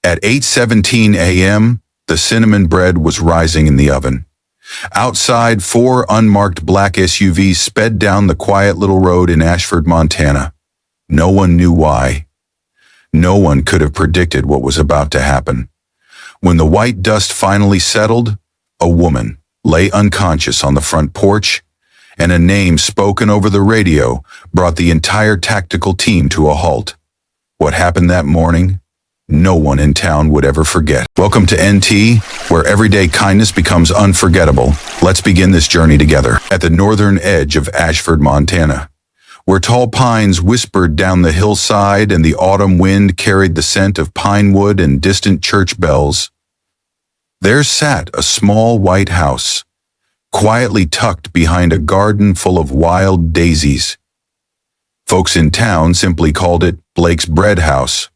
At 8:17 a.m., the cinnamon bread was rising in the oven. Outside, 4 unmarked black SUVs sped down the quiet little road in Ashford, Montana. No one knew why. No one could have predicted what was about to happen. When the white dust finally settled, a woman lay unconscious on the front porch, and a name spoken over the radio brought the entire tactical team to a halt. What happened that morning, no one in town would ever forget. Welcome to NT, where everyday kindness becomes unforgettable. Let's begin this journey together. At the northern edge of Ashford, Montana, where tall pines whispered down the hillside and the autumn wind carried the scent of pine wood and distant church bells, there sat a small white house, quietly tucked behind a garden full of wild daisies. Folks in town simply called it Blake's Bread House.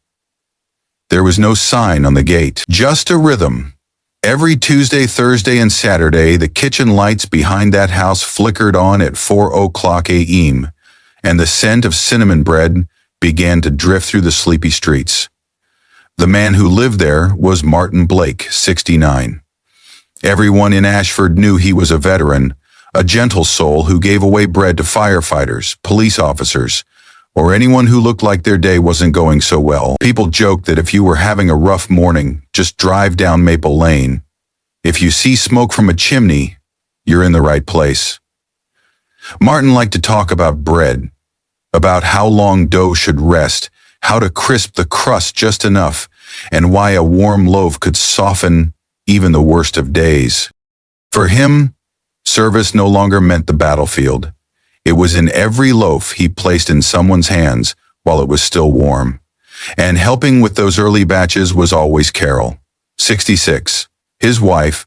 There was no sign on the gate, just a rhythm. Every Tuesday, Thursday, and Saturday, the kitchen lights behind that house flickered on at 4 o'clock a.m., and the scent of cinnamon bread began to drift through the sleepy streets. The man who lived there was Martin Blake, 69. Everyone in Ashford knew he was a veteran, a gentle soul who gave away bread to firefighters, police officers, or anyone who looked like their day wasn't going so well. People joked that if you were having a rough morning, just drive down Maple Lane. If you see smoke from a chimney, you're in the right place. Martin liked to talk about bread, about how long dough should rest, how to crisp the crust just enough, and why a warm loaf could soften even the worst of days. For him, service no longer meant the battlefield. It was in every loaf he placed in someone's hands while it was still warm. And helping with those early batches was always Carol, 66, his wife,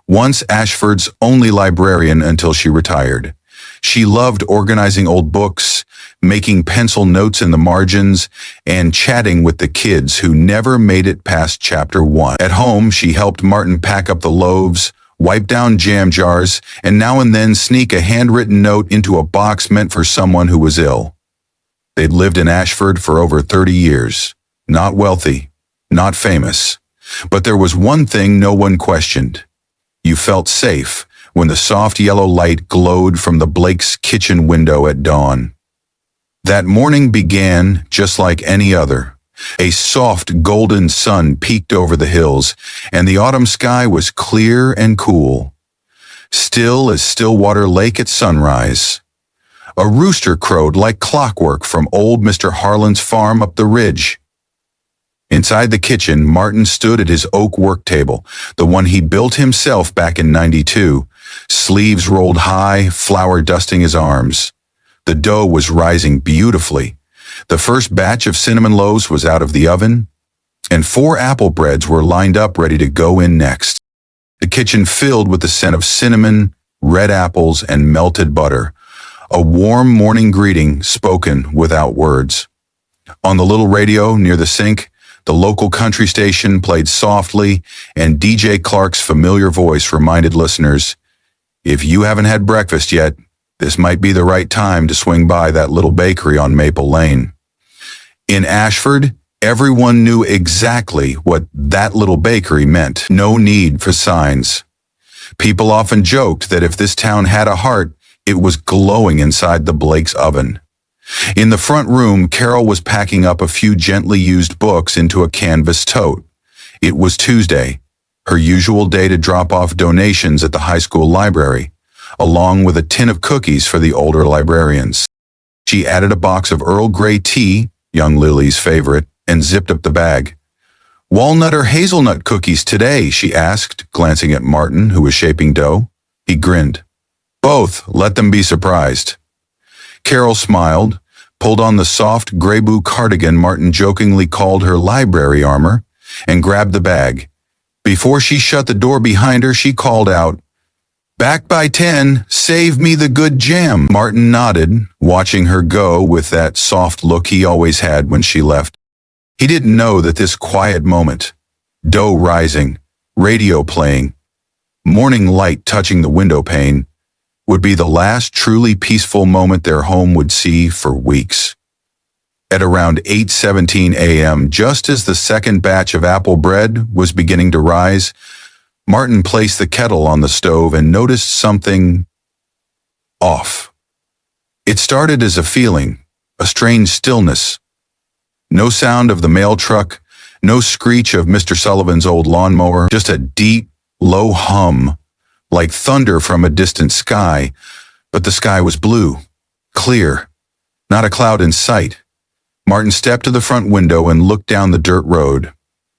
once Ashford's only librarian until she retired. She loved organizing old books, making pencil notes in the margins, and chatting with the kids who never made it past chapter 1. At home, she helped Martin pack up the loaves, wipe down jam jars, and now and then sneak a handwritten note into a box meant for someone who was ill. They'd lived in Ashford for over 30 years, not wealthy, not famous. But there was one thing no one questioned. You felt safe when the soft yellow light glowed from the Blake's kitchen window at dawn. That morning began just like any other. A soft golden sun peeked over the hills, and the autumn sky was clear and cool, still as Stillwater Lake at sunrise. A rooster crowed like clockwork from old Mr. Harlan's farm up the ridge. Inside the kitchen, Martin stood at his oak work table, the one he built himself back in '92, sleeves rolled high, flour dusting his arms. The dough was rising beautifully. The first batch of cinnamon loaves was out of the oven, and 4 apple breads were lined up ready to go in next. The kitchen filled with the scent of cinnamon, red apples, and melted butter, a warm morning greeting spoken without words. On the little radio near the sink, the local country station played softly, and DJ Clark's familiar voice reminded listeners, "If you haven't had breakfast yet, this might be the right time to swing by that little bakery on Maple Lane." In Ashford, everyone knew exactly what that little bakery meant. No need for signs. People often joked that if this town had a heart, it was glowing inside the Blake's oven. In the front room, Carol was packing up a few gently used books into a canvas tote. It was Tuesday, her usual day to drop off donations at the high school library, along with a tin of cookies for the older librarians. She added a box of Earl Grey tea, young Lily's favorite, and zipped up the bag. "Walnut or hazelnut cookies today?" she asked, glancing at Martin, who was shaping dough. He grinned. "Both, let them be surprised." Carol smiled, pulled on the soft gray blue cardigan Martin jokingly called her library armor, and grabbed the bag. Before she shut the door behind her, she called out, "Back by 10, save me the good jam." Martin nodded, watching her go with that soft look he always had when she left. He didn't know that this quiet moment, dough rising, radio playing, morning light touching the window pane, would be the last truly peaceful moment their home would see for weeks. At around 8:17 a.m., just as the second batch of apple bread was beginning to rise, Martin placed the kettle on the stove and noticed something off. It started as a feeling, a strange stillness. No sound of the mail truck, no screech of Mr. Sullivan's old lawnmower, just a deep, low hum, like thunder from a distant sky, but the sky was blue, clear, not a cloud in sight. Martin stepped to the front window and looked down the dirt road.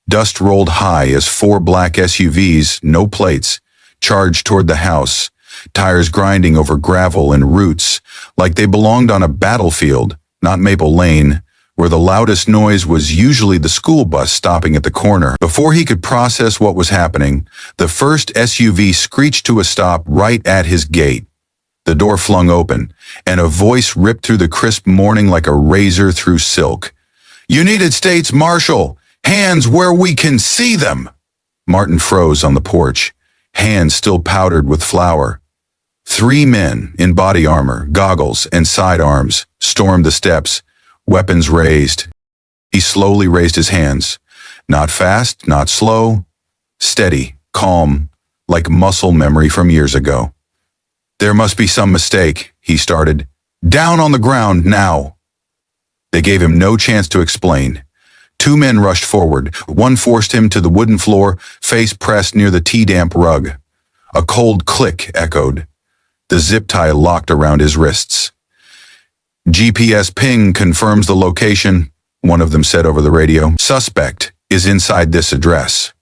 Dust rolled high as 4 black SUVs, no plates, charged toward the house, tires grinding over gravel and roots, like they belonged on a battlefield, not Maple Lane, where the loudest noise was usually the school bus stopping at the corner. Before he could process what was happening, the first SUV screeched to a stop right at his gate. The door flung open, and a voice ripped through the crisp morning like a razor through silk. "United States Marshal! Hands where we can see them!" Martin froze on the porch, hands still powdered with flour. 3 men in body armor, goggles, and sidearms stormed the steps, weapons raised. He slowly raised his hands. Not fast, not slow. Steady, calm, like muscle memory from years ago. "There must be some mistake," he started. "Down on the ground, now!" They gave him no chance to explain. 2 men rushed forward. One forced him to the wooden floor, face pressed near the tea-damp rug. A cold click echoed. The zip tie locked around his wrists. "GPS ping confirms the location," one of them said over the radio. "Suspect is inside this address."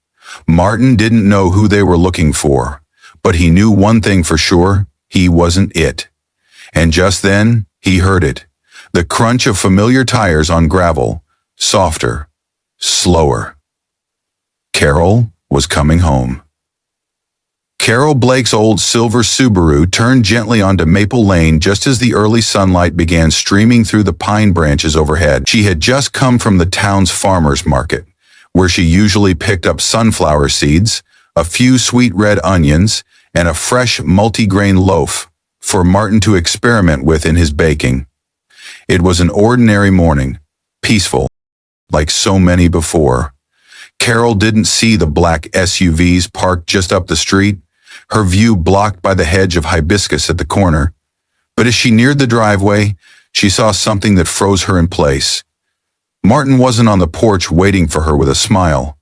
Martin didn't know who they were looking for, but he knew one thing for sure: he wasn't it. And just then, he heard it. The crunch of familiar tires on gravel, softer, slower. Carol was coming home. Carol Blake's old silver Subaru turned gently onto Maple Lane just as the early sunlight began streaming through the pine branches overhead. She had just come from the town's farmer's market, where she usually picked up sunflower seeds, a few sweet red onions, and a fresh multi-grain loaf for Martin to experiment with in his baking. It was an ordinary morning, peaceful, like so many before. Carol didn't see the black SUVs parked just up the street, her view blocked by the hedge of hibiscus at the corner. But as she neared the driveway, she saw something that froze her in place. Martin wasn't on the porch waiting for her with a smile.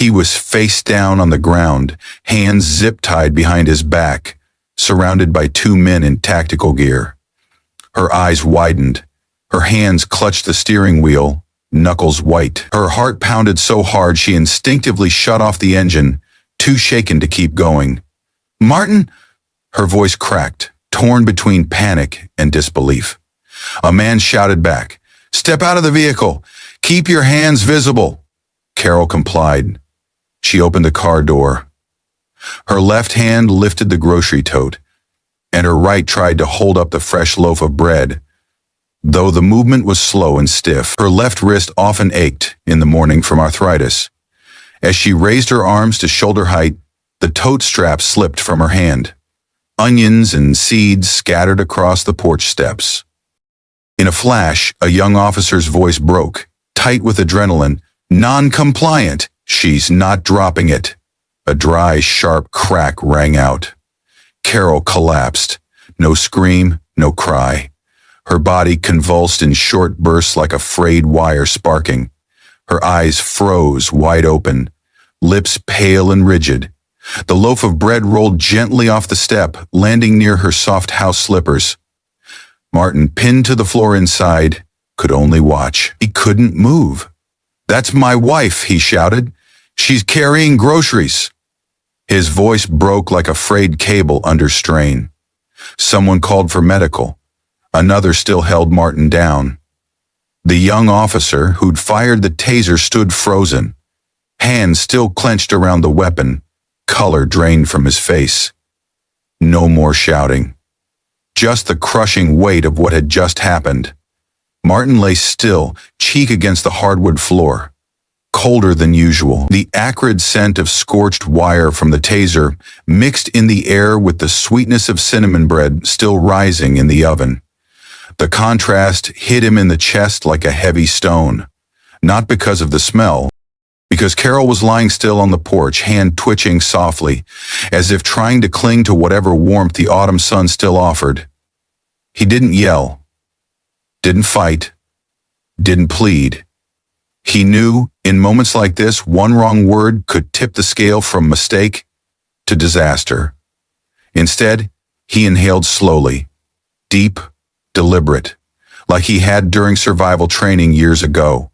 He was face down on the ground, hands zip-tied behind his back, surrounded by 2 men in tactical gear. Her eyes widened. Her hands clutched the steering wheel, knuckles white. Her heart pounded so hard she instinctively shut off the engine, too shaken to keep going. "Martin!" Her voice cracked, torn between panic and disbelief. A man shouted back, "Step out of the vehicle! Keep your hands visible!" Carol complied. She opened the car door. Her left hand lifted the grocery tote, and her right tried to hold up the fresh loaf of bread. Though the movement was slow and stiff, her left wrist often ached in the morning from arthritis. As she raised her arms to shoulder height, the tote strap slipped from her hand. Onions and seeds scattered across the porch steps. In a flash, a young officer's voice broke, tight with adrenaline. "Non-compliant! She's not dropping it." A dry, sharp crack rang out. Carol collapsed. No scream, no cry. Her body convulsed in short bursts like a frayed wire sparking. Her eyes froze wide open, lips pale and rigid. The loaf of bread rolled gently off the step, landing near her soft house slippers. Martin, pinned to the floor inside, could only watch. He couldn't move. "That's my wife," he shouted. "She's carrying groceries." His voice broke like a frayed cable under strain. Someone called for medical. Another still held Martin down. The young officer who'd fired the taser stood frozen, hands still clenched around the weapon, color drained from his face. No more shouting. Just the crushing weight of what had just happened. Martin lay still, cheek against the hardwood floor. Colder than usual. The acrid scent of scorched wire from the taser mixed in the air with the sweetness of cinnamon bread still rising in the oven. The contrast hit him in the chest like a heavy stone, not because of the smell, because Carol was lying still on the porch, hand twitching softly, as if trying to cling to whatever warmth the autumn sun still offered. He didn't yell, didn't fight, didn't plead. He knew, in moments like this, one wrong word could tip the scale from mistake to disaster. Instead, he inhaled slowly, deep, deliberate, like he had during survival training years ago.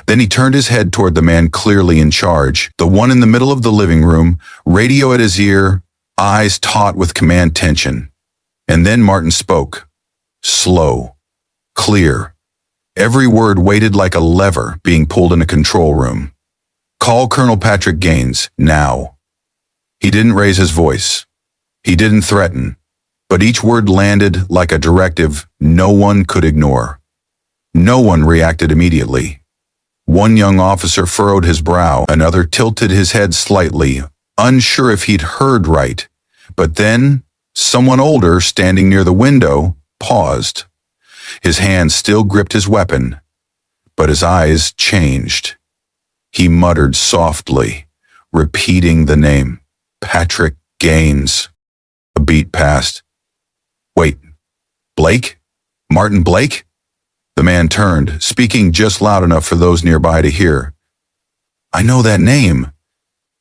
Then he turned his head toward the man clearly in charge, the one in the middle of the living room, radio at his ear, eyes taut with command tension. And then Martin spoke. Slow, clear. Every word weighted like a lever being pulled in a control room. Call Colonel Patrick Gaines, now. He didn't raise his voice. He didn't threaten. But each word landed like a directive no one could ignore. No one reacted immediately. One young officer furrowed his brow, another tilted his head slightly, unsure if he'd heard right. But then, someone older, standing near the window, paused. His hand still gripped his weapon, but his eyes changed. He muttered softly, repeating the name, Patrick Gaines. A beat passed. Wait, Blake? Martin Blake? The man turned, speaking just loud enough for those nearby to hear. I know that name.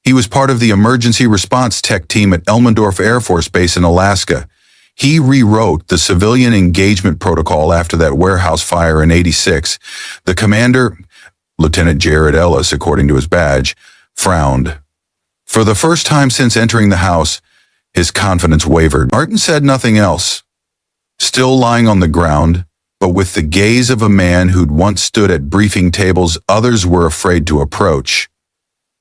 He was part of the emergency response tech team at Elmendorf Air Force Base in Alaska. He rewrote the civilian engagement protocol after that warehouse fire in '86. The commander, Lieutenant Jared Ellis, according to his badge, frowned. For the first time since entering the house, his confidence wavered. Martin said nothing else. Still lying on the ground, but with the gaze of a man who'd once stood at briefing tables others were afraid to approach.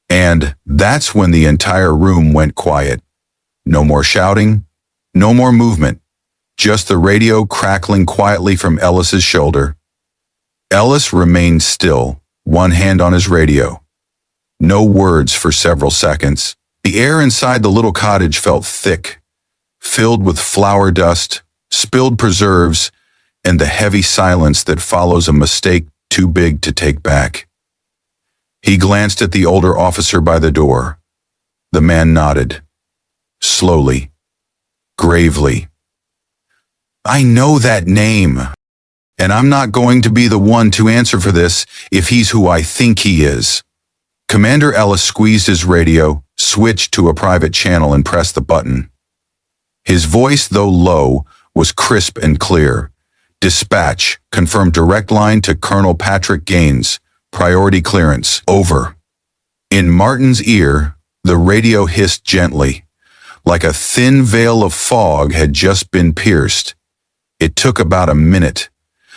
And that's when the entire room went quiet. No more shouting, no more movement, just the radio crackling quietly from Ellis's shoulder. Ellis remained still, one hand on his radio. No words for several seconds. The air inside the little cottage felt thick, filled with flour dust, spilled preserves, and the heavy silence that follows a mistake too big to take back. He glanced at the older officer by the door. The man nodded. Slowly, gravely. I know that name, and I'm not going to be the one to answer for this if he's who I think he is. Commander Ellis squeezed his radio, switched to a private channel, and pressed the button. His voice, though low, was crisp and clear. Dispatch, confirmed direct line to Colonel Patrick Gaines. Priority clearance, over. In Martin's ear, the radio hissed gently, like a thin veil of fog had just been pierced. It took about a minute.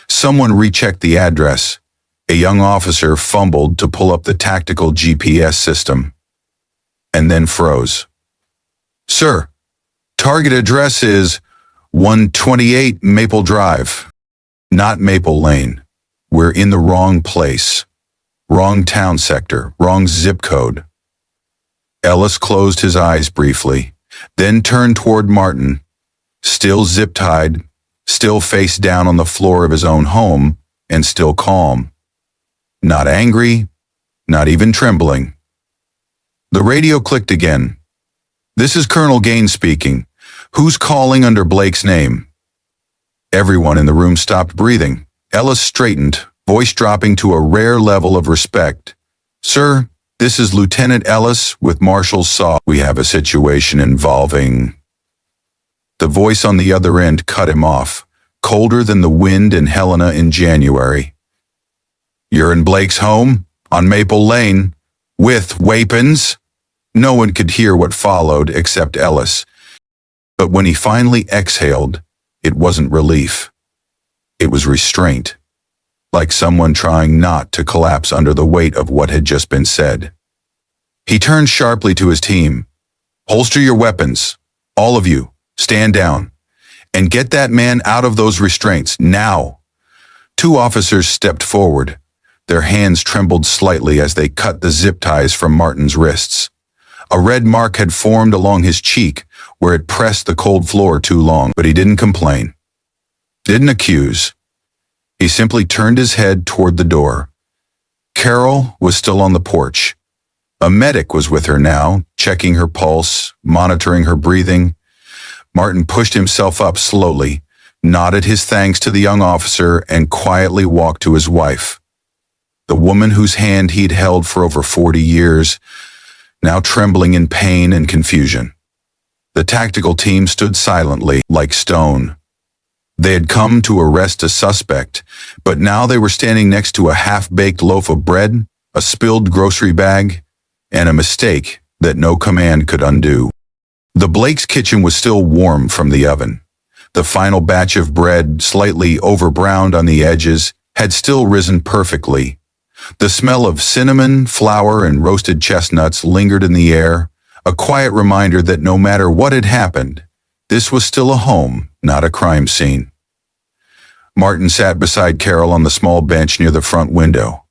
Someone rechecked the address. A young officer fumbled to pull up the tactical GPS system, and then froze. Sir, target address is 128 Maple Drive, not Maple Lane. We're in the wrong place. Wrong town sector, wrong zip code. Ellis closed his eyes briefly, then turned toward Martin, still zip-tied, still face down on the floor of his own home, and still calm. Not angry, not even trembling. The radio clicked again. This is Colonel Gaines speaking. Who's calling under Blake's name? Everyone in the room stopped breathing. Ellis straightened, voice dropping to a rare level of respect. Sir, this is Lieutenant Ellis with Marshals SOG. We have a situation involving... The voice on the other end cut him off, colder than the wind in Helena in January. You're in Blake's home, on Maple Lane, with weapons? No one could hear what followed except Ellis. But when he finally exhaled, it wasn't relief. It was restraint, like someone trying not to collapse under the weight of what had just been said. He turned sharply to his team. Holster your weapons. All of you, stand down. And get that man out of those restraints, now. Two officers stepped forward. Their hands trembled slightly as they cut the zip ties from Martin's wrists. A red mark had formed along his cheek where it pressed the cold floor too long, but he didn't complain. Didn't accuse. He simply turned his head toward the door. Carol was still on the porch. A medic was with her now, checking her pulse, monitoring her breathing. Martin pushed himself up slowly, nodded his thanks to the young officer, and quietly walked to his wife. The woman whose hand he'd held for over 40 years, now trembling in pain and confusion. The tactical team stood silently, like stone. They had come to arrest a suspect, but now they were standing next to a half-baked loaf of bread, a spilled grocery bag, and a mistake that no command could undo. The Blake's kitchen was still warm from the oven. The final batch of bread, slightly over-browned on the edges, had still risen perfectly. The smell of cinnamon, flour, and roasted chestnuts lingered in the air, a quiet reminder that no matter what had happened, this was still a home, not a crime scene. Martin sat beside Carol on the small bench near the front window.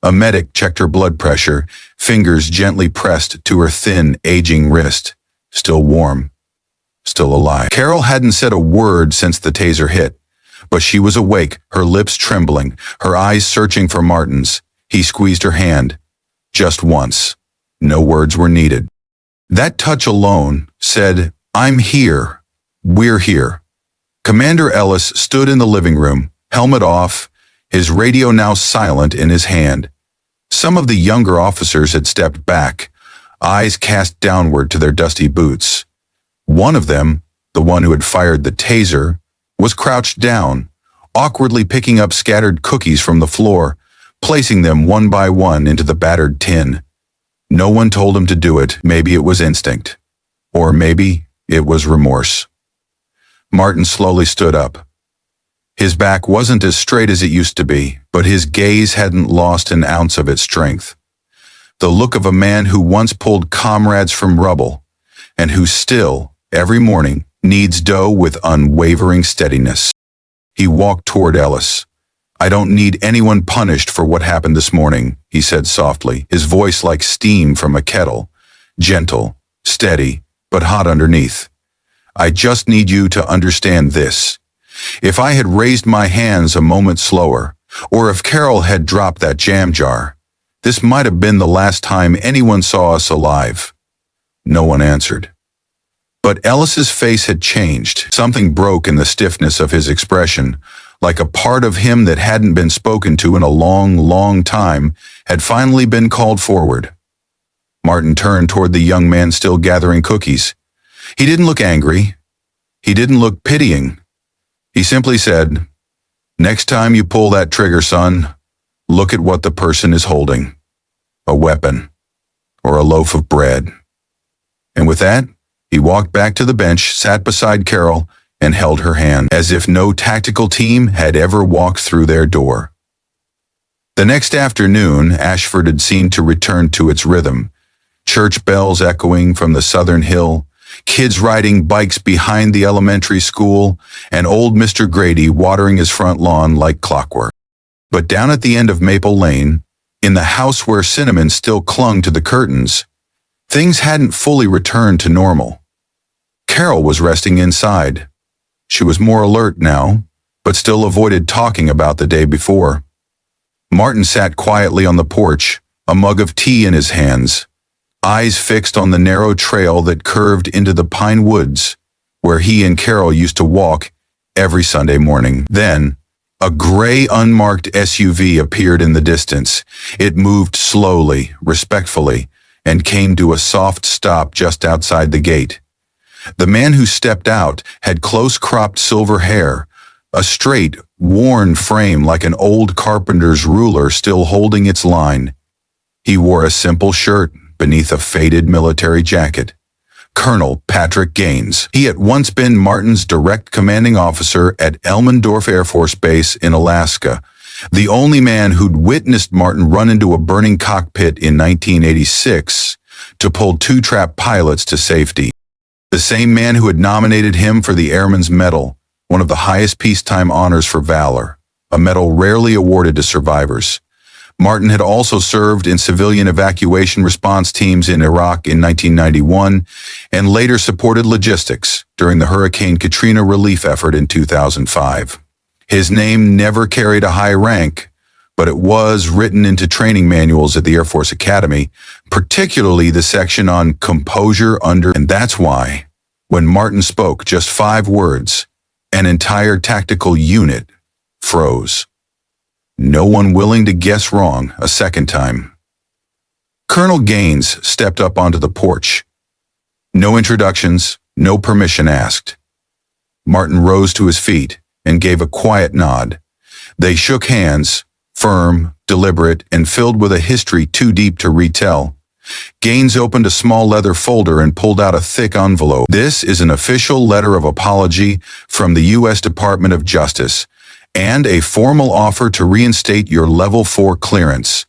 A medic checked her blood pressure, fingers gently pressed to her thin, aging wrist. Still warm. Still alive. Carol hadn't said a word since the taser hit, but she was awake, her lips trembling, her eyes searching for Martin's. He squeezed her hand. Just once. No words were needed. That touch alone said, "I'm here. We're here." Commander Ellis stood in the living room, helmet off, his radio now silent in his hand. Some of the younger officers had stepped back, eyes cast downward to their dusty boots. One of them, the one who had fired the taser, was crouched down, awkwardly picking up scattered cookies from the floor, placing them one by one into the battered tin. No one told him to do it. Maybe it was instinct. Or maybe it was remorse. Martin slowly stood up. His back wasn't as straight as it used to be, but his gaze hadn't lost an ounce of its strength. The look of a man who once pulled comrades from rubble, and who still, every morning, kneads dough with unwavering steadiness. He walked toward Ellis. "I don't need anyone punished for what happened this morning," he said softly, his voice like steam from a kettle, gentle, steady, but hot underneath. "I just need you to understand this. If I had raised my hands a moment slower, or if Carol had dropped that jam jar, this might have been the last time anyone saw us alive." No one answered. But Ellis's face had changed. Something broke in the stiffness of his expression, like a part of him that hadn't been spoken to in a long, long time had finally been called forward. Martin turned toward the young man still gathering cookies. He didn't look angry. He didn't look pitying. He simply said, "Next time you pull that trigger, son, look at what the person is holding. A weapon, or a loaf of bread." And with that, he walked back to the bench, sat beside Carol, and held her hand, as if no tactical team had ever walked through their door. The next afternoon, Ashford had seemed to return to its rhythm. Church bells echoing from the southern hill, kids riding bikes behind the elementary school, and old Mr. Grady watering his front lawn like clockwork. But down at the end of Maple Lane, in the house where Cinnamon still clung to the curtains, things hadn't fully returned to normal. Carol was resting inside. She was more alert now, but still avoided talking about the day before. Martin sat quietly on the porch, a mug of tea in his hands, eyes fixed on the narrow trail that curved into the pine woods, where he and Carol used to walk every Sunday morning. Then, a gray, unmarked SUV appeared in the distance. It moved slowly, respectfully, and came to a soft stop just outside the gate. The man who stepped out had close-cropped silver hair, a straight, worn frame like an old carpenter's ruler still holding its line. He wore a simple shirt beneath a faded military jacket. Colonel Patrick Gaines. He had once been Martin's direct commanding officer at Elmendorf Air Force Base in Alaska, the only man who'd witnessed Martin run into a burning cockpit in 1986 to pull two trapped pilots to safety. The same man who had nominated him for the Airman's Medal, one of the highest peacetime honors for valor, a medal rarely awarded to survivors. Martin had also served in civilian evacuation response teams in Iraq in 1991 and later supported logistics during the Hurricane Katrina relief effort in 2005. His name never carried a high rank, but it was written into training manuals at the Air Force Academy, particularly the section on composure under, and that's why, when Martin spoke just 5 words, an entire tactical unit froze. No one willing to guess wrong a second time. Colonel Gaines stepped up onto the porch. No introductions, no permission asked. Martin rose to his feet and gave a quiet nod. They shook hands, firm, deliberate, and filled with a history too deep to retell. Gaines opened a small leather folder and pulled out a thick envelope. This is an official letter of apology from the U.S. Department of Justice and a formal offer to reinstate your Level 4 clearance,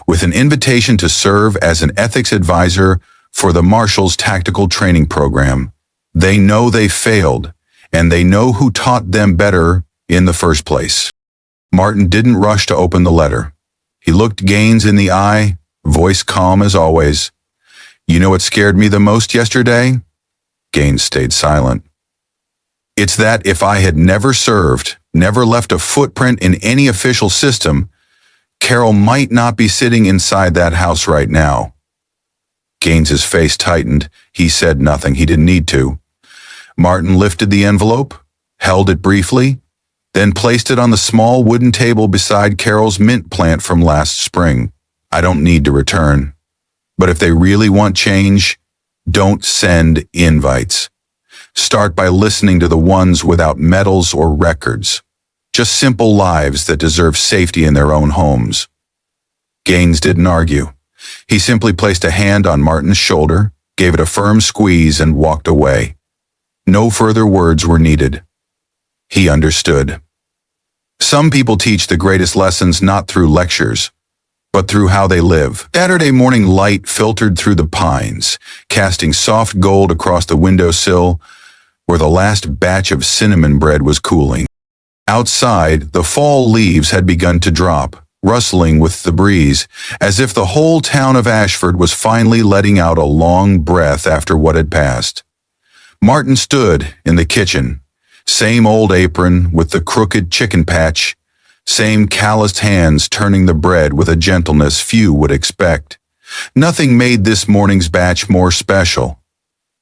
with an invitation to serve as an ethics advisor for the Marshals Tactical Training Program. They know they failed, and they know who taught them better in the first place. Martin didn't rush to open the letter. He looked Gaines in the eye, voice calm as always. "You know what scared me the most yesterday?" Gaines stayed silent. "It's that if I had never served, never left a footprint in any official system, Carol might not be sitting inside that house right now." Gaines's face tightened. He said nothing. He didn't need to. Martin lifted the envelope, held it briefly, then placed it on the small wooden table beside Carol's mint plant from last spring. "I don't need to return. But if they really want change, don't send invites. Start by listening to the ones without medals or records. Just simple lives that deserve safety in their own homes." Gaines didn't argue. He simply placed a hand on Martin's shoulder, gave it a firm squeeze, and walked away. No further words were needed. He understood. Some people teach the greatest lessons not through lectures, but through how they live. Saturday morning light filtered through the pines, casting soft gold across the windowsill where the last batch of cinnamon bread was cooling. Outside, the fall leaves had begun to drop, rustling with the breeze, as if the whole town of Ashford was finally letting out a long breath after what had passed. Martin stood in the kitchen, same old apron with the crooked chicken patch, same calloused hands turning the bread with a gentleness few would expect. Nothing made this morning's batch more special,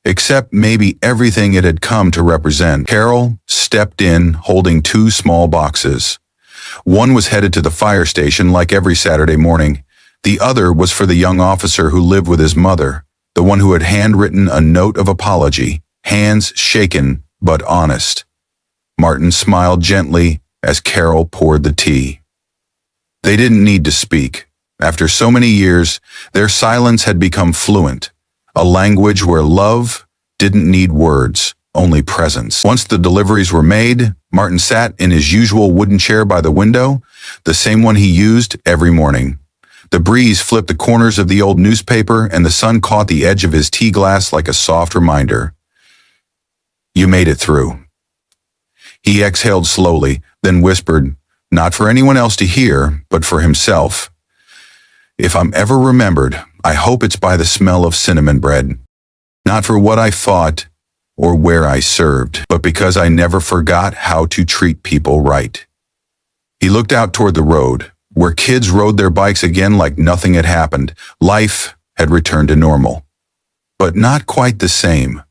except maybe everything it had come to represent. Carol stepped in, holding 2 small boxes. One was headed to the fire station like every Saturday morning. The other was for the young officer who lived with his mother, the one who had handwritten a note of apology, hands shaken but honest. Martin smiled gently as Carol poured the tea. They didn't need to speak. After so many years, their silence had become fluent, a language where love didn't need words, only presence. Once the deliveries were made, Martin sat in his usual wooden chair by the window, the same one he used every morning. The breeze flipped the corners of the old newspaper, and the sun caught the edge of his tea glass like a soft reminder. "You made it through." He exhaled slowly, then whispered, not for anyone else to hear, but for himself, "If I'm ever remembered, I hope it's by the smell of cinnamon bread. Not for what I fought or where I served, but because I never forgot how to treat people right." He looked out toward the road, where kids rode their bikes again like nothing had happened. Life had returned to normal. But not quite the same,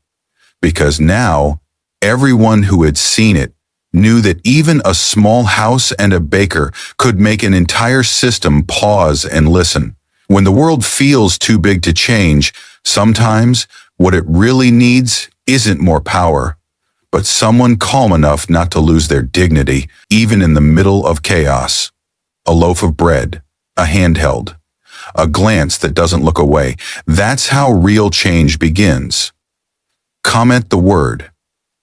because now everyone who had seen it knew that even a small house and a baker could make an entire system pause and listen. When the world feels too big to change, sometimes what it really needs isn't more power, but someone calm enough not to lose their dignity, even in the middle of chaos. A loaf of bread, a handheld, a glance that doesn't look away. That's how real change begins. Comment the word.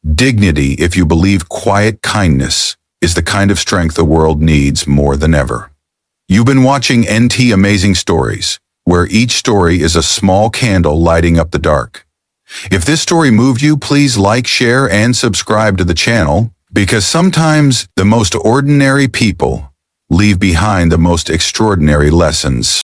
Dignity, if you believe quiet kindness is the kind of strength the world needs more than ever. You've been watching NT Amazing Stories, where each story is a small candle lighting up the dark. If this story moved you, please like, share, and subscribe to the channel, because sometimes the most ordinary people leave behind the most extraordinary lessons.